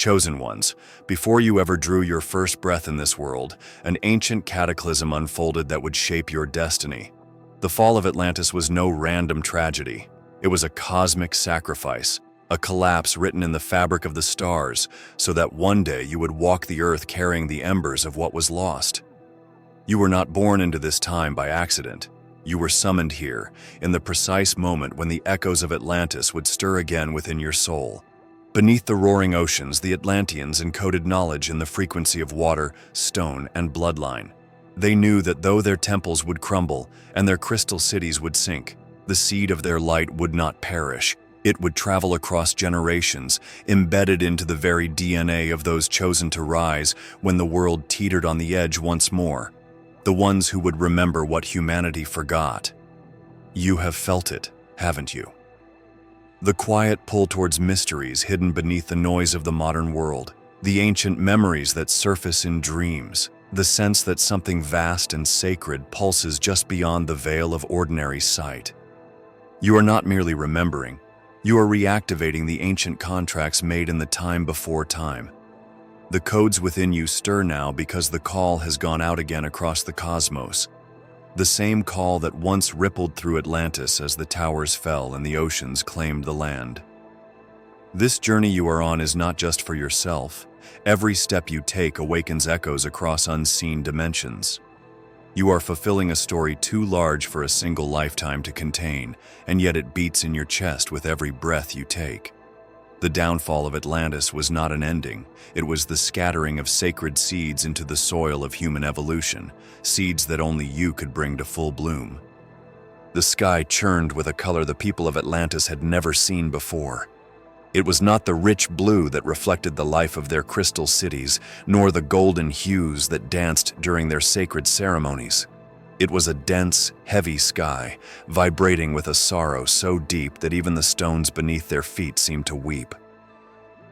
Chosen ones, before you ever drew your first breath in this world, an ancient cataclysm unfolded that would shape your destiny. The fall of Atlantis was no random tragedy. It was a cosmic sacrifice, a collapse written in the fabric of the stars, so that one day you would walk the earth carrying the embers of what was lost. You were not born into this time by accident. You were summoned here, in the precise moment when the echoes of Atlantis would stir again within your soul. Beneath the roaring oceans, the Atlanteans encoded knowledge in the frequency of water, stone, and bloodline. They knew that though their temples would crumble and their crystal cities would sink, the seed of their light would not perish. It would travel across generations, embedded into the very DNA of those chosen to rise when the world teetered on the edge once more. The ones who would remember what humanity forgot. You have felt it, haven't you? The quiet pull towards mysteries hidden beneath the noise of the modern world, the ancient memories that surface in dreams, the sense that something vast and sacred pulses just beyond the veil of ordinary sight. You are not merely remembering, you are reactivating the ancient contracts made in the time before time. The codes within you stir now because the call has gone out again across the cosmos. The same call that once rippled through Atlantis as the towers fell and the oceans claimed the land. This journey you are on is not just for yourself. Every step you take awakens echoes across unseen dimensions. You are fulfilling a story too large for a single lifetime to contain, and yet it beats in your chest with every breath you take. The downfall of Atlantis was not an ending. It was the scattering of sacred seeds into the soil of human evolution, seeds that only you could bring to full bloom. The sky churned with a color the people of Atlantis had never seen before. It was not the rich blue that reflected the life of their crystal cities, nor the golden hues that danced during their sacred ceremonies. It was a dense, heavy sky, vibrating with a sorrow so deep that even the stones beneath their feet seemed to weep.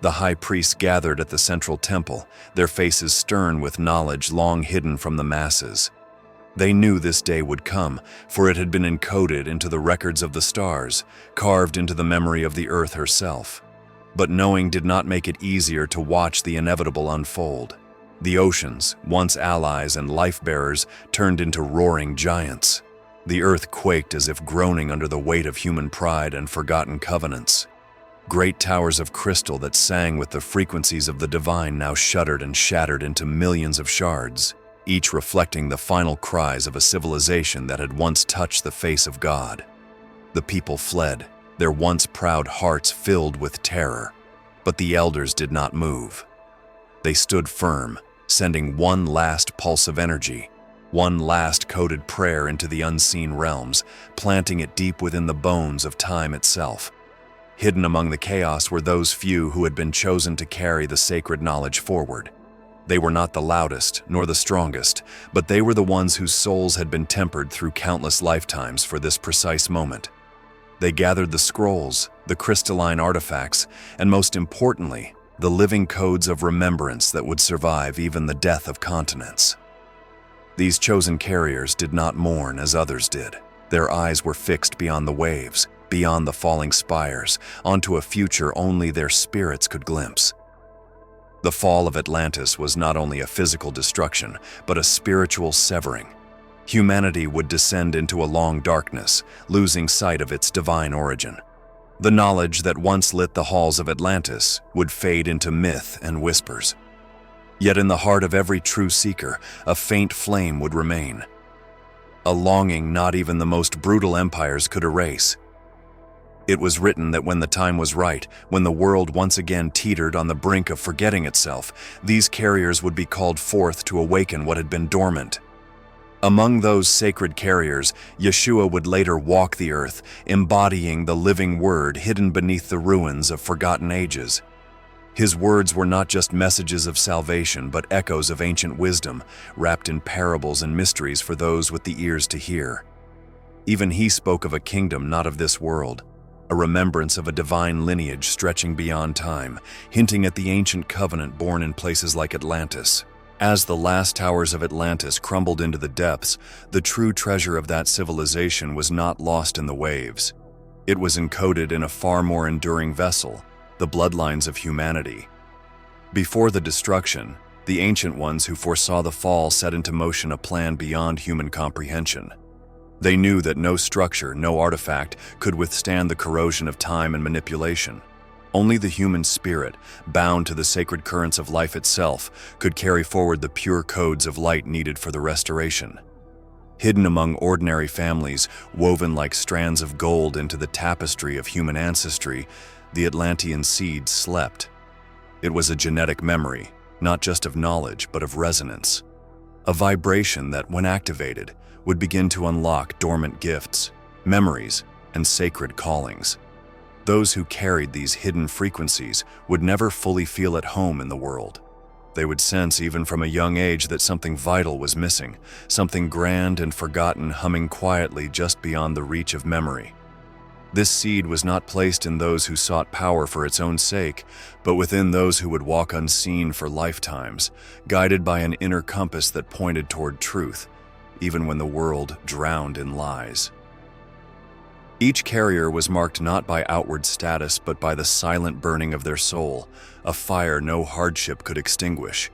The high priests gathered at the central temple, their faces stern with knowledge long hidden from the masses. They knew this day would come, for it had been encoded into the records of the stars, carved into the memory of the earth herself. But knowing did not make it easier to watch the inevitable unfold. The oceans, once allies and life-bearers, turned into roaring giants. The earth quaked as if groaning under the weight of human pride and forgotten covenants. Great towers of crystal that sang with the frequencies of the divine now shuddered and shattered into millions of shards, each reflecting the final cries of a civilization that had once touched the face of God. The people fled, their once proud hearts filled with terror, but the elders did not move. They stood firm, sending one last pulse of energy, one last coded prayer into the unseen realms, planting it deep within the bones of time itself. Hidden among the chaos were those few who had been chosen to carry the sacred knowledge forward. They were not the loudest nor the strongest, but they were the ones whose souls had been tempered through countless lifetimes for this precise moment. They gathered the scrolls, the crystalline artifacts, and most importantly, the living codes of remembrance that would survive even the death of continents. These chosen carriers did not mourn as others did. Their eyes were fixed beyond the waves, beyond the falling spires, onto a future only their spirits could glimpse. The fall of Atlantis was not only a physical destruction, but a spiritual severing. Humanity would descend into a long darkness, losing sight of its divine origin. The knowledge that once lit the halls of Atlantis would fade into myth and whispers. Yet in the heart of every true seeker, a faint flame would remain. A longing not even the most brutal empires could erase. It was written that when the time was right, when the world once again teetered on the brink of forgetting itself, these carriers would be called forth to awaken what had been dormant. Among those sacred carriers, Yeshua would later walk the earth, embodying the living word hidden beneath the ruins of forgotten ages. His words were not just messages of salvation, but echoes of ancient wisdom, wrapped in parables and mysteries for those with the ears to hear. Even he spoke of a kingdom not of this world, a remembrance of a divine lineage stretching beyond time, hinting at the ancient covenant born in places like Atlantis. As the last towers of Atlantis crumbled into the depths, the true treasure of that civilization was not lost in the waves. It was encoded in a far more enduring vessel, the bloodlines of humanity. Before the destruction, the Ancient Ones who foresaw the fall set into motion a plan beyond human comprehension. They knew that no structure, no artifact, could withstand the corrosion of time and manipulation. Only the human spirit, bound to the sacred currents of life itself, could carry forward the pure codes of light needed for the restoration. Hidden among ordinary families, woven like strands of gold into the tapestry of human ancestry, the Atlantean seed slept. It was a genetic memory, not just of knowledge, but of resonance. A vibration that, when activated, would begin to unlock dormant gifts, memories, and sacred callings. Those who carried these hidden frequencies would never fully feel at home in the world. They would sense even from a young age that something vital was missing, something grand and forgotten humming quietly just beyond the reach of memory. This seed was not placed in those who sought power for its own sake, but within those who would walk unseen for lifetimes, guided by an inner compass that pointed toward truth, even when the world drowned in lies. Each carrier was marked not by outward status, but by the silent burning of their soul, a fire no hardship could extinguish.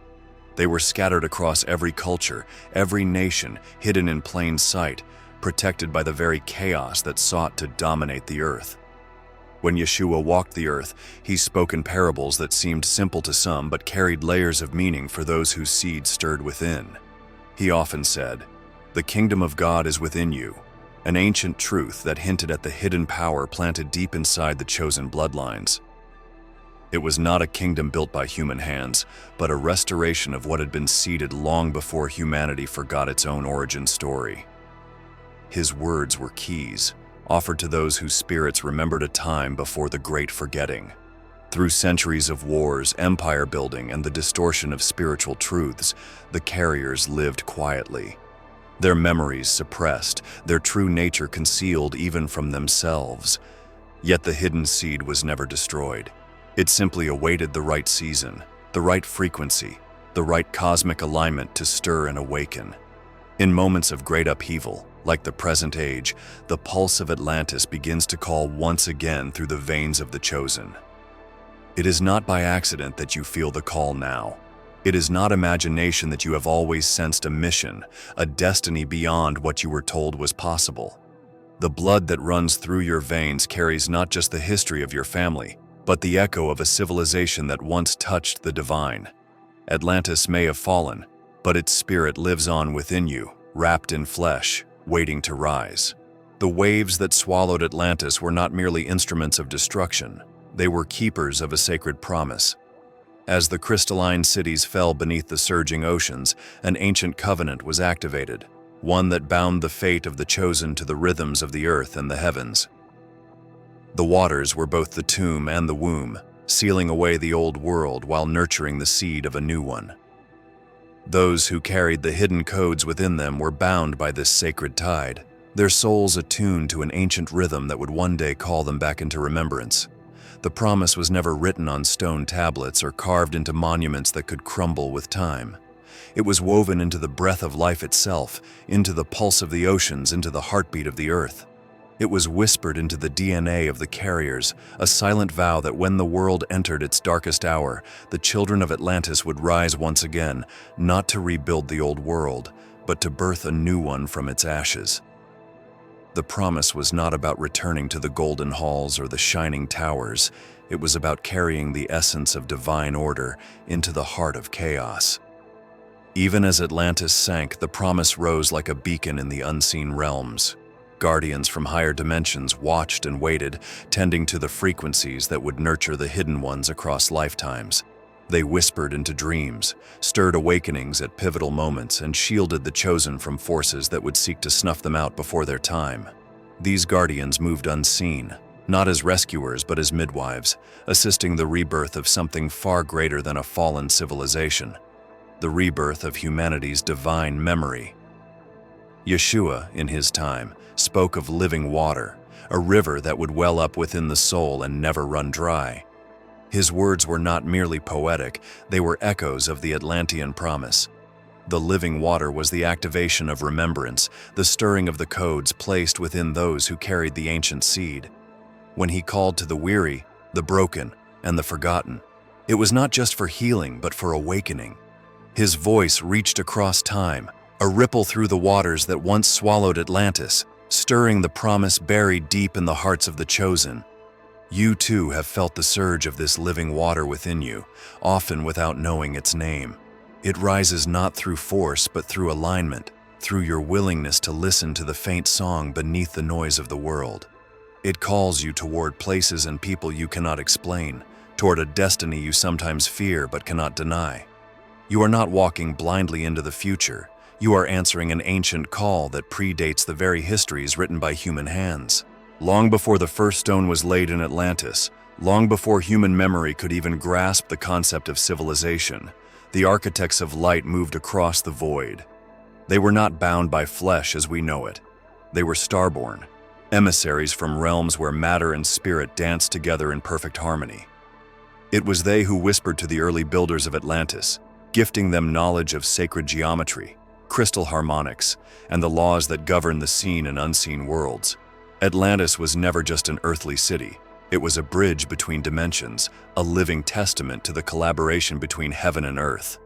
They were scattered across every culture, every nation, hidden in plain sight, protected by the very chaos that sought to dominate the earth. When Yeshua walked the earth, he spoke in parables that seemed simple to some but carried layers of meaning for those whose seed stirred within. He often said, "The kingdom of God is within you," an ancient truth that hinted at the hidden power planted deep inside the chosen bloodlines. It was not a kingdom built by human hands, but a restoration of what had been seeded long before humanity forgot its own origin story. His words were keys, offered to those whose spirits remembered a time before the great forgetting. Through centuries of wars, empire building, and the distortion of spiritual truths, the carriers lived quietly. Their memories suppressed, their true nature concealed even from themselves. Yet the hidden seed was never destroyed. It simply awaited the right season, the right frequency, the right cosmic alignment to stir and awaken. In moments of great upheaval, like the present age, the pulse of Atlantis begins to call once again through the veins of the chosen. It is not by accident that you feel the call now. It is not imagination that you have always sensed a mission, a destiny beyond what you were told was possible. The blood that runs through your veins carries not just the history of your family, but the echo of a civilization that once touched the divine. Atlantis may have fallen, but its spirit lives on within you, wrapped in flesh, waiting to rise. The waves that swallowed Atlantis were not merely instruments of destruction, they were keepers of a sacred promise. As the crystalline cities fell beneath the surging oceans, an ancient covenant was activated, one that bound the fate of the chosen to the rhythms of the earth and the heavens. The waters were both the tomb and the womb, sealing away the old world while nurturing the seed of a new one. Those who carried the hidden codes within them were bound by this sacred tide, their souls attuned to an ancient rhythm that would one day call them back into remembrance. The promise was never written on stone tablets or carved into monuments that could crumble with time. It was woven into the breath of life itself, into the pulse of the oceans, into the heartbeat of the earth. It was whispered into the DNA of the carriers, a silent vow that when the world entered its darkest hour, the children of Atlantis would rise once again, not to rebuild the old world, but to birth a new one from its ashes. The promise was not about returning to the golden halls or the shining towers. It was about carrying the essence of divine order into the heart of chaos. Even as Atlantis sank, the promise rose like a beacon in the unseen realms. Guardians from higher dimensions watched and waited, tending to the frequencies that would nurture the hidden ones across lifetimes. They whispered into dreams, stirred awakenings at pivotal moments, and shielded the chosen from forces that would seek to snuff them out before their time. These guardians moved unseen, not as rescuers but as midwives, assisting the rebirth of something far greater than a fallen civilization, the rebirth of humanity's divine memory. Yeshua, in his time, spoke of living water, a river that would well up within the soul and never run dry. His words were not merely poetic, they were echoes of the Atlantean promise. The living water was the activation of remembrance, the stirring of the codes placed within those who carried the ancient seed. When he called to the weary, the broken, and the forgotten, It was not just for healing, but for awakening. His voice reached across time, a ripple through the waters that once swallowed Atlantis, stirring the promise buried deep in the hearts of the chosen. You too have felt the surge of this living water within you, often without knowing its name. It rises not through force, but through alignment, through your willingness to listen to the faint song beneath the noise of the world. It calls you toward places and people you cannot explain, toward a destiny you sometimes fear but cannot deny. You are not walking blindly into the future. You are answering an ancient call that predates the very histories written by human hands. Long before the first stone was laid in Atlantis, long before human memory could even grasp the concept of civilization, the architects of light moved across the void. They were not bound by flesh as we know it. They were starborn, emissaries from realms where matter and spirit danced together in perfect harmony. It was they who whispered to the early builders of Atlantis, gifting them knowledge of sacred geometry, crystal harmonics, and the laws that govern the seen and unseen worlds. Atlantis was never just an earthly city. It was a bridge between dimensions, a living testament to the collaboration between heaven and earth.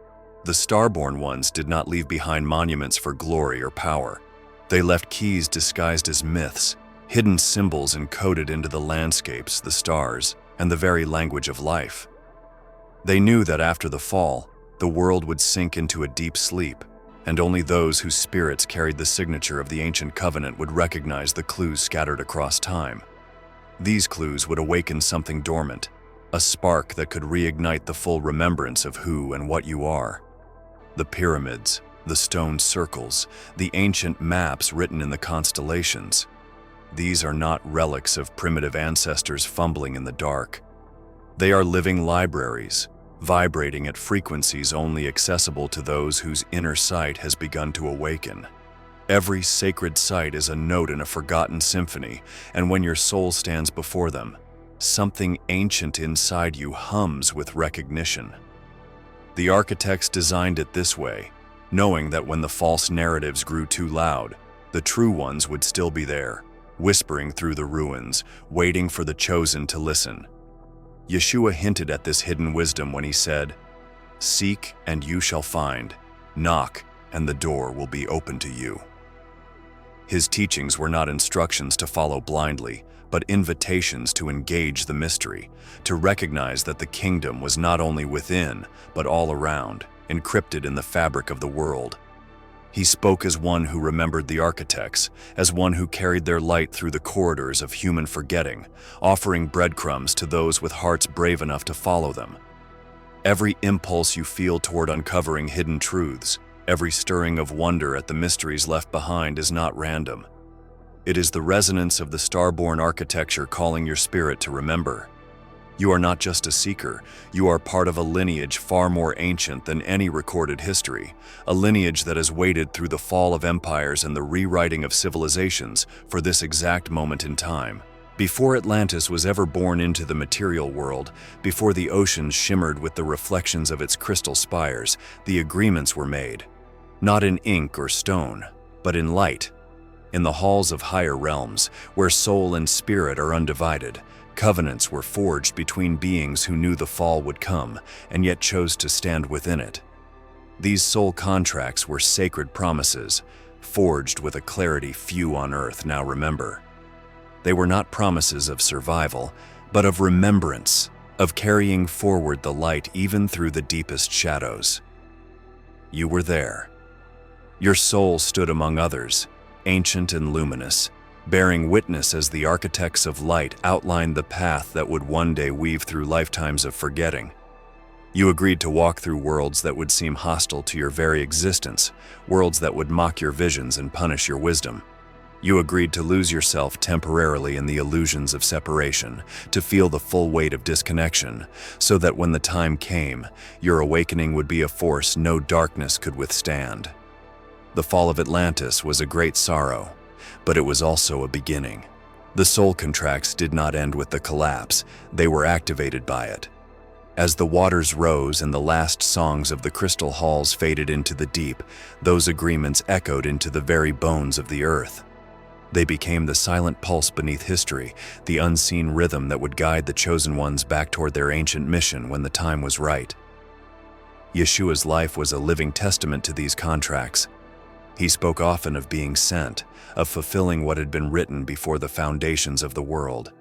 The starborn ones did not leave behind monuments for glory or power. They left keys disguised as myths, hidden symbols encoded into the landscapes, the stars, and the very language of life. They knew that after the fall, the world would sink into a deep sleep, and only those whose spirits carried the signature of the ancient covenant would recognize the clues scattered across time. These clues would awaken something dormant, a spark that could reignite the full remembrance of who and what you are. The pyramids, the stone circles, the ancient maps written in the constellations. These are not relics of primitive ancestors fumbling in the dark. They are living libraries, vibrating at frequencies only accessible to those whose inner sight has begun to awaken. Every sacred site is a note in a forgotten symphony, and when your soul stands before them, something ancient inside you hums with recognition. The architects designed it this way, knowing that when the false narratives grew too loud, the true ones would still be there, whispering through the ruins, waiting for the chosen to listen. Yeshua hinted at this hidden wisdom when he said, "Seek and you shall find. Knock and the door will be open to you." His teachings were not instructions to follow blindly, but invitations to engage the mystery, to recognize that the kingdom was not only within, but all around, encrypted in the fabric of the world. He spoke as one who remembered the architects, as one who carried their light through the corridors of human forgetting, offering breadcrumbs to those with hearts brave enough to follow them. Every impulse you feel toward uncovering hidden truths, every stirring of wonder at the mysteries left behind is not random. It is the resonance of the starborn architecture calling your spirit to remember. You are not just a seeker, you are part of a lineage far more ancient than any recorded history, a lineage that has waited through the fall of empires and the rewriting of civilizations for this exact moment in time. Before Atlantis was ever born into the material world, before the oceans shimmered with the reflections of its crystal spires, the agreements were made. Not in ink or stone, but in light. In the halls of higher realms, where soul and spirit are undivided, covenants were forged between beings who knew the fall would come and yet chose to stand within it. These soul contracts were sacred promises, forged with a clarity few on earth now remember. They were not promises of survival, but of remembrance, of carrying forward the light even through the deepest shadows. You were there. Your soul stood among others, ancient and luminous, bearing witness as the architects of light outlined the path that would one day weave through lifetimes of forgetting. You agreed to walk through worlds that would seem hostile to your very existence, worlds that would mock your visions and punish your wisdom. You agreed to lose yourself temporarily in the illusions of separation, to feel the full weight of disconnection, so that when the time came, your awakening would be a force no darkness could withstand. The fall of Atlantis was a great sorrow, but it was also a beginning. The soul contracts did not end with the collapse, they were activated by it. As the waters rose and the last songs of the crystal halls faded into the deep, those agreements echoed into the very bones of the earth. They became the silent pulse beneath history, the unseen rhythm that would guide the chosen ones back toward their ancient mission when the time was right. Yeshua's life was a living testament to these contracts. He spoke often of being sent, of fulfilling what had been written before the foundations of the world.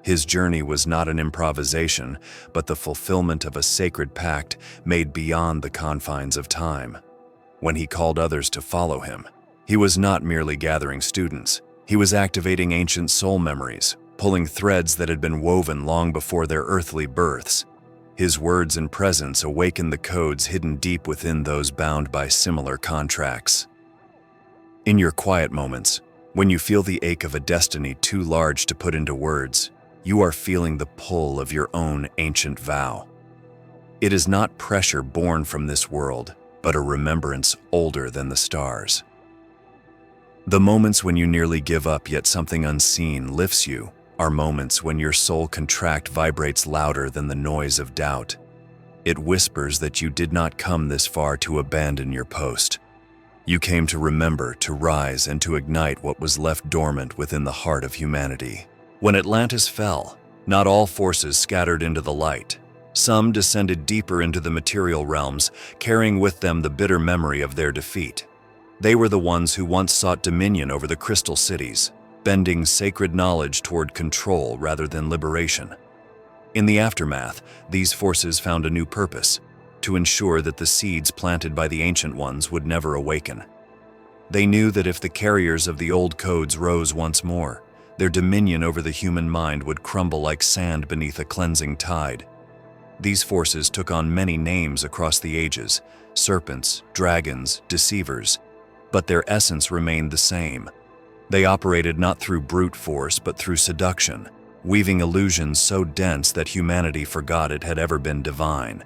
His journey was not an improvisation, but the fulfillment of a sacred pact made beyond the confines of time. When he called others to follow him, he was not merely gathering students. He was activating ancient soul memories, pulling threads that had been woven long before their earthly births. His words and presence awakened the codes hidden deep within those bound by similar contracts. In your quiet moments, when you feel the ache of a destiny too large to put into words, you are feeling the pull of your own ancient vow. It is not pressure born from this world, but a remembrance older than the stars. The moments when you nearly give up yet something unseen lifts you are moments when your soul contract vibrates louder than the noise of doubt. It whispers that you did not come this far to abandon your post. You came to remember, to rise, and to ignite what was left dormant within the heart of humanity. When Atlantis fell, not all forces scattered into the light. Some descended deeper into the material realms, carrying with them the bitter memory of their defeat. They were the ones who once sought dominion over the crystal cities, bending sacred knowledge toward control rather than liberation. In the aftermath, these forces found a new purpose: to ensure that the seeds planted by the Ancient Ones would never awaken. They knew that if the carriers of the old codes rose once more, their dominion over the human mind would crumble like sand beneath a cleansing tide. These forces took on many names across the ages: serpents, dragons, deceivers, but their essence remained the same. They operated not through brute force but through seduction, weaving illusions so dense that humanity forgot it had ever been divine.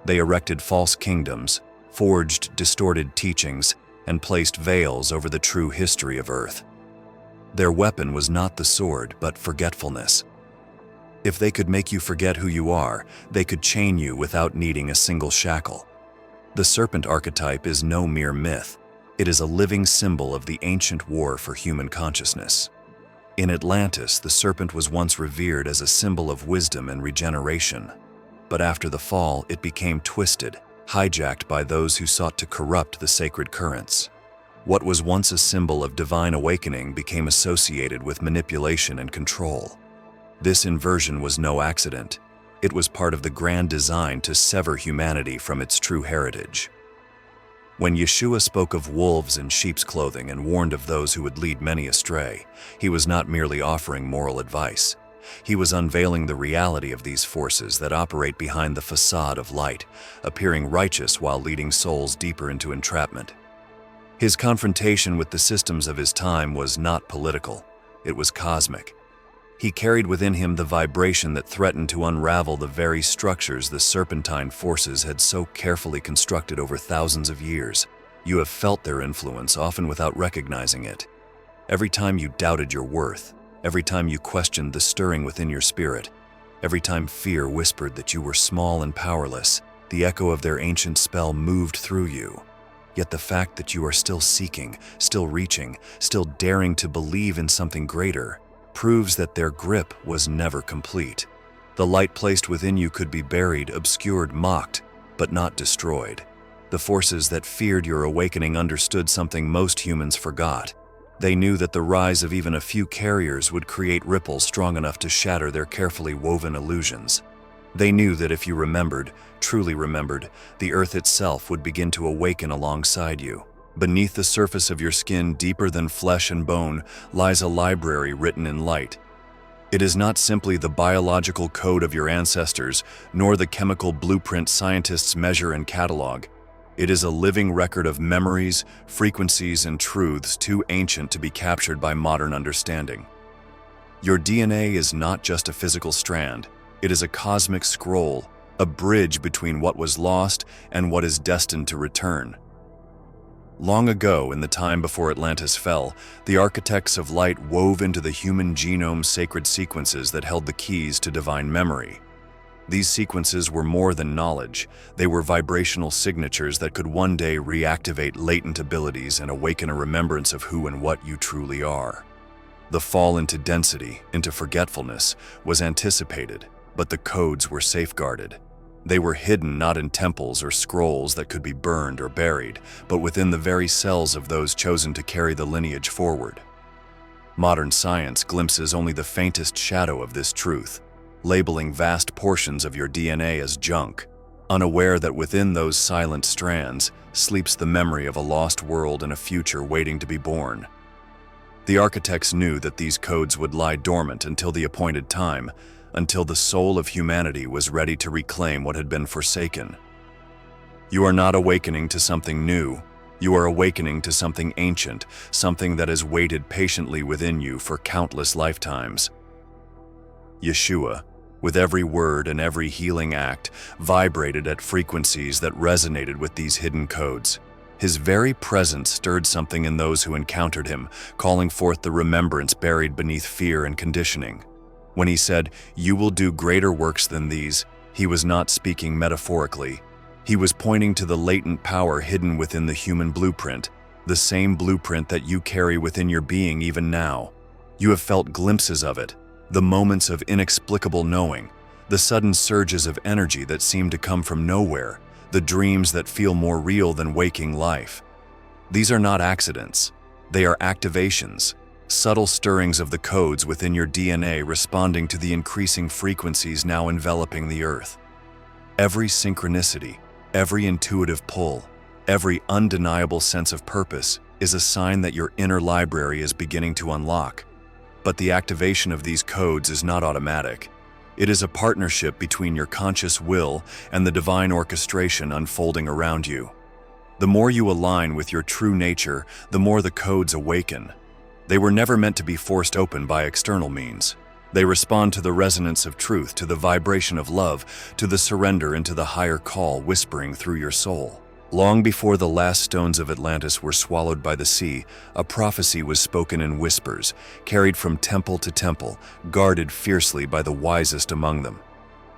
They erected false kingdoms, forged distorted teachings, and placed veils over the true history of Earth. Their weapon was not the sword, but forgetfulness. If they could make you forget who you are, they could chain you without needing a single shackle. The serpent archetype is no mere myth. It is a living symbol of the ancient war for human consciousness. In Atlantis, the serpent was once revered as a symbol of wisdom and regeneration. But after the fall, it became twisted, hijacked by those who sought to corrupt the sacred currents. What was once a symbol of divine awakening became associated with manipulation and control. This inversion was no accident. It was part of the grand design to sever humanity from its true heritage. When Yeshua spoke of wolves in sheep's clothing and warned of those who would lead many astray, he was not merely offering moral advice. He was unveiling the reality of these forces that operate behind the facade of light, appearing righteous while leading souls deeper into entrapment. His confrontation with the systems of his time was not political, it was cosmic. He carried within him the vibration that threatened to unravel the very structures the serpentine forces had so carefully constructed over thousands of years. You have felt their influence, often without recognizing it. Every time you doubted your worth, every time you questioned the stirring within your spirit, every time fear whispered that you were small and powerless, the echo of their ancient spell moved through you. Yet the fact that you are still seeking, still reaching, still daring to believe in something greater, proves that their grip was never complete. The light placed within you could be buried, obscured, mocked, but not destroyed. The forces that feared your awakening understood something most humans forgot. They knew that the rise of even a few carriers would create ripples strong enough to shatter their carefully woven illusions. They knew that if you remembered, truly remembered, the earth itself would begin to awaken alongside you. Beneath the surface of your skin, deeper than flesh and bone, lies a library written in light. It is not simply the biological code of your ancestors, nor the chemical blueprint scientists measure and catalog. It is a living record of memories, frequencies, and truths too ancient to be captured by modern understanding. Your DNA is not just a physical strand. It is a cosmic scroll, a bridge between what was lost and what is destined to return. Long ago, in the time before Atlantis fell, the architects of light wove into the human genome sacred sequences that held the keys to divine memory. These sequences were more than knowledge. They were vibrational signatures that could one day reactivate latent abilities and awaken a remembrance of who and what you truly are. The fall into density, into forgetfulness, was anticipated, but the codes were safeguarded. They were hidden not in temples or scrolls that could be burned or buried, but within the very cells of those chosen to carry the lineage forward. Modern science glimpses only the faintest shadow of this truth, labeling vast portions of your DNA as junk, unaware that within those silent strands sleeps the memory of a lost world and a future waiting to be born. The architects knew that these codes would lie dormant until the appointed time, until the soul of humanity was ready to reclaim what had been forsaken. You are not awakening to something new. You are awakening to something ancient, something that has waited patiently within you for countless lifetimes. Yeshua, with every word and every healing act, vibrated at frequencies that resonated with these hidden codes. His very presence stirred something in those who encountered him, calling forth the remembrance buried beneath fear and conditioning. When he said, "You will do greater works than these," he was not speaking metaphorically. He was pointing to the latent power hidden within the human blueprint, the same blueprint that you carry within your being even now. You have felt glimpses of it, the moments of inexplicable knowing, the sudden surges of energy that seem to come from nowhere, the dreams that feel more real than waking life. These are not accidents. They are activations, subtle stirrings of the codes within your DNA responding to the increasing frequencies now enveloping the earth. Every synchronicity, every intuitive pull, every undeniable sense of purpose is a sign that your inner library is beginning to unlock. But the activation of these codes is not automatic. It is a partnership between your conscious will and the divine orchestration unfolding around you. The more you align with your true nature, the more the codes awaken. They were never meant to be forced open by external means. They respond to the resonance of truth, to the vibration of love, to the surrender into the higher call whispering through your soul. Long before the last stones of Atlantis were swallowed by the sea, a prophecy was spoken in whispers, carried from temple to temple, guarded fiercely by the wisest among them.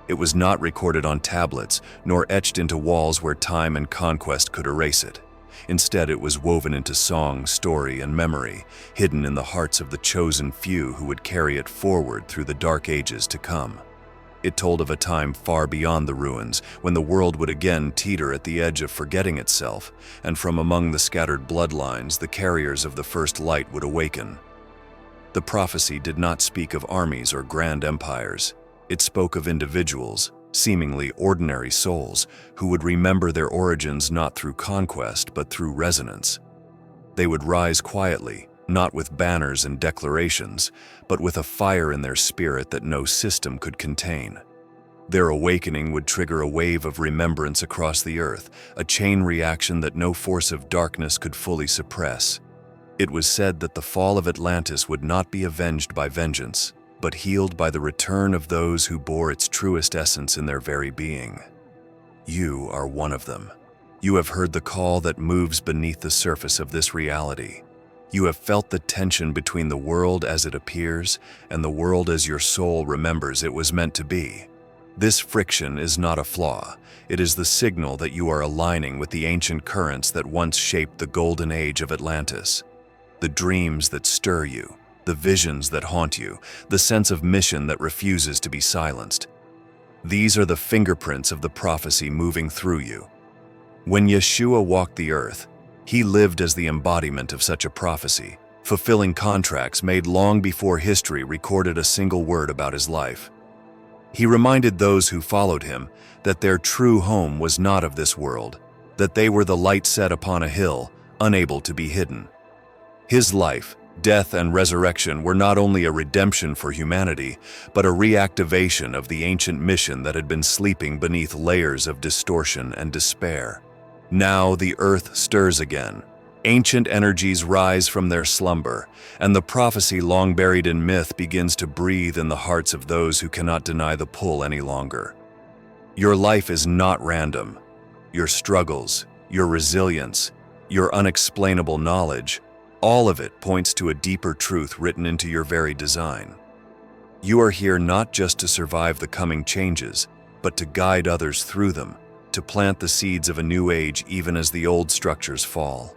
It was not recorded on tablets, nor etched into walls where time and conquest could erase it. Instead, it was woven into song, story, and memory, hidden in the hearts of the chosen few who would carry it forward through the dark ages to come. It told of a time far beyond the ruins, when the world would again teeter at the edge of forgetting itself, and from among the scattered bloodlines, the carriers of the first light would awaken. The prophecy did not speak of armies or grand empires. It spoke of individuals, seemingly ordinary souls, who would remember their origins not through conquest but through resonance. They would rise quietly, not with banners and declarations, but with a fire in their spirit that no system could contain. Their awakening would trigger a wave of remembrance across the earth, a chain reaction that no force of darkness could fully suppress. It was said that the fall of Atlantis would not be avenged by vengeance, but healed by the return of those who bore its truest essence in their very being. You are one of them. You have heard the call that moves beneath the surface of this reality. You have felt the tension between the world as it appears and the world as your soul remembers it was meant to be. This friction is not a flaw. It is the signal that you are aligning with the ancient currents that once shaped the golden age of Atlantis. The dreams that stir you, the visions that haunt you, the sense of mission that refuses to be silenced. These are the fingerprints of the prophecy moving through you. When Yeshua walked the earth, he lived as the embodiment of such a prophecy, fulfilling contracts made long before history recorded a single word about his life. He reminded those who followed him that their true home was not of this world, that they were the light set upon a hill, unable to be hidden. His life, death, and resurrection were not only a redemption for humanity, but a reactivation of the ancient mission that had been sleeping beneath layers of distortion and despair. Now the earth stirs again. Ancient energies rise from their slumber, and the prophecy long buried in myth begins to breathe in the hearts of those who cannot deny the pull any longer. Your life is not random. Your struggles, your resilience, your unexplainable knowledge, all of it points to a deeper truth written into your very design. You are here not just to survive the coming changes, but to guide others through them, to plant the seeds of a new age even as the old structures fall.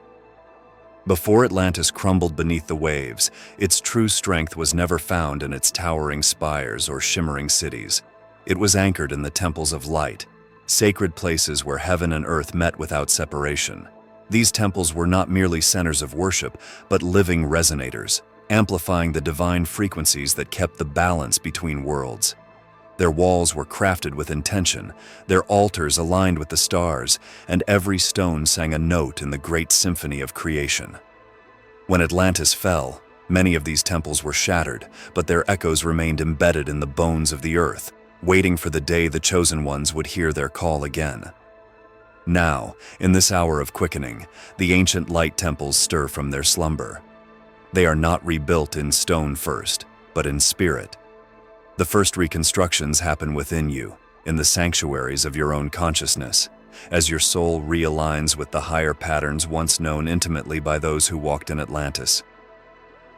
Before Atlantis crumbled beneath the waves, its true strength was never found in its towering spires or shimmering cities. It was anchored in the temples of light, sacred places where heaven and earth met without separation. These temples were not merely centers of worship, but living resonators, amplifying the divine frequencies that kept the balance between worlds. Their walls were crafted with intention, their altars aligned with the stars, and every stone sang a note in the great symphony of creation. When Atlantis fell, many of these temples were shattered, but their echoes remained embedded in the bones of the earth, waiting for the day the chosen ones would hear their call again. Now, in this hour of quickening, the ancient light temples stir from their slumber. They are not rebuilt in stone first, but in spirit. The first reconstructions happen within you, in the sanctuaries of your own consciousness, as your soul realigns with the higher patterns once known intimately by those who walked in Atlantis.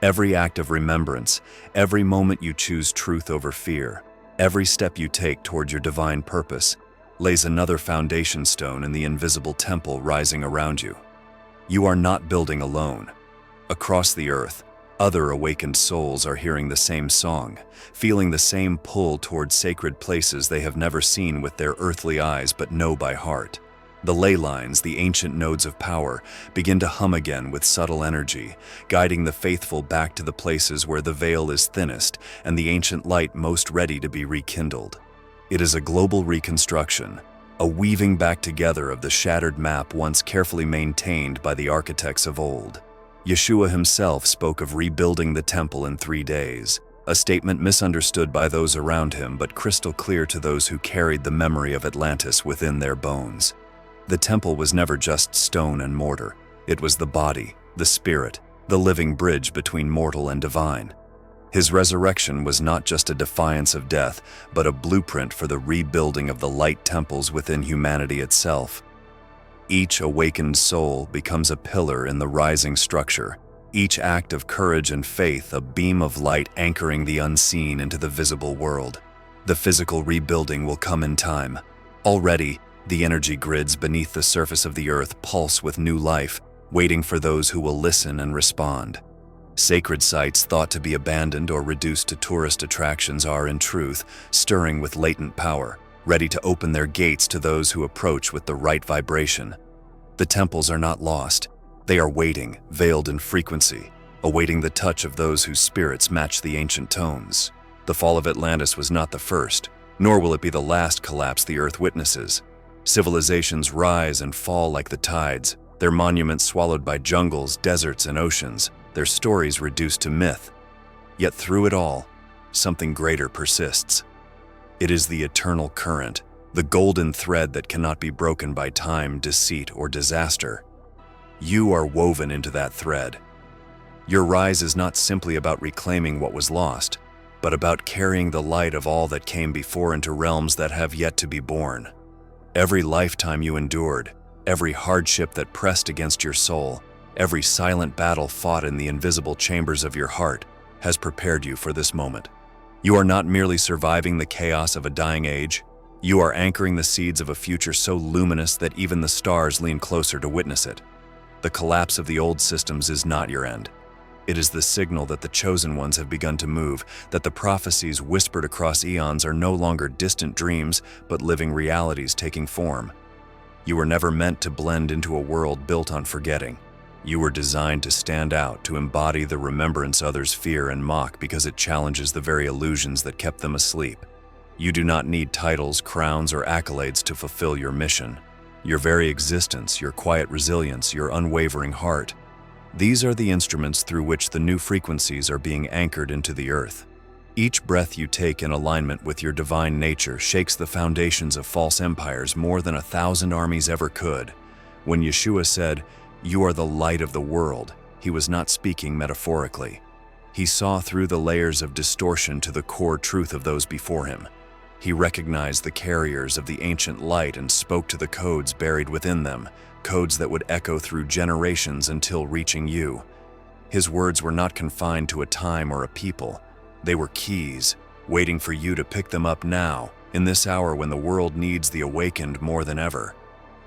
Every act of remembrance, every moment you choose truth over fear, every step you take toward your divine purpose, lays another foundation stone in the invisible temple rising around you. You are not building alone. Across the earth, other awakened souls are hearing the same song, feeling the same pull toward sacred places they have never seen with their earthly eyes but know by heart. The ley lines, the ancient nodes of power, begin to hum again with subtle energy, guiding the faithful back to the places where the veil is thinnest and the ancient light most ready to be rekindled. It is a global reconstruction, a weaving back together of the shattered map once carefully maintained by the architects of old. Yeshua himself spoke of rebuilding the temple in 3 days, a statement misunderstood by those around him but crystal clear to those who carried the memory of Atlantis within their bones. The temple was never just stone and mortar. It was the body, the spirit, the living bridge between mortal and divine. His resurrection was not just a defiance of death, but a blueprint for the rebuilding of the light temples within humanity itself. Each awakened soul becomes a pillar in the rising structure, each act of courage and faith a beam of light anchoring the unseen into the visible world. The physical rebuilding will come in time. Already, the energy grids beneath the surface of the earth pulse with new life, waiting for those who will listen and respond. Sacred sites thought to be abandoned or reduced to tourist attractions are, in truth, stirring with latent power, ready to open their gates to those who approach with the right vibration. The temples are not lost. They are waiting, veiled in frequency, awaiting the touch of those whose spirits match the ancient tones. The fall of Atlantis was not the first, nor will it be the last collapse the earth witnesses. Civilizations rise and fall like the tides, their monuments swallowed by jungles, deserts, and oceans, their stories reduced to myth. Yet through it all, something greater persists. It is the eternal current, the golden thread that cannot be broken by time, deceit, or disaster. You are woven into that thread. Your rise is not simply about reclaiming what was lost, but about carrying the light of all that came before into realms that have yet to be born. Every lifetime you endured, every hardship that pressed against your soul, every silent battle fought in the invisible chambers of your heart has prepared you for this moment. You are not merely surviving the chaos of a dying age, you are anchoring the seeds of a future so luminous that even the stars lean closer to witness it. The collapse of the old systems is not your end. It is the signal that the chosen ones have begun to move, that the prophecies whispered across eons are no longer distant dreams, but living realities taking form. You were never meant to blend into a world built on forgetting. You were designed to stand out, to embody the remembrance others fear and mock because it challenges the very illusions that kept them asleep. You do not need titles, crowns, or accolades to fulfill your mission. Your very existence, your quiet resilience, your unwavering heart. These are the instruments through which the new frequencies are being anchored into the earth. Each breath you take in alignment with your divine nature shakes the foundations of false empires more than 1,000 armies ever could. When Yeshua said, "You are the light of the world," he was not speaking metaphorically. He saw through the layers of distortion to the core truth of those before him. He recognized the carriers of the ancient light and spoke to the codes buried within them, codes that would echo through generations until reaching you. His words were not confined to a time or a people. They were keys, waiting for you to pick them up now, in this hour when the world needs the awakened more than ever.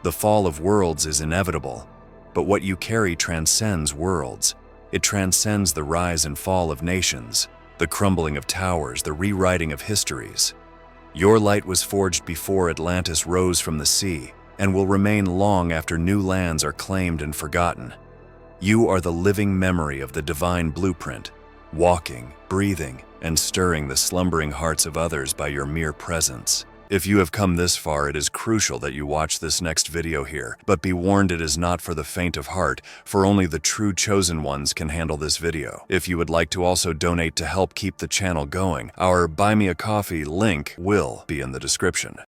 The fall of worlds is inevitable, but what you carry transcends worlds. It transcends the rise and fall of nations, the crumbling of towers, the rewriting of histories. Your light was forged before Atlantis rose from the sea, and will remain long after new lands are claimed and forgotten. You are the living memory of the divine blueprint, walking, breathing, and stirring the slumbering hearts of others by your mere presence. If you have come this far, it is crucial that you watch this next video here, but be warned, it is not for the faint of heart, for only the true chosen ones can handle this video. If you would like to also donate to help keep the channel going, our Buy Me a Coffee link will be in the description.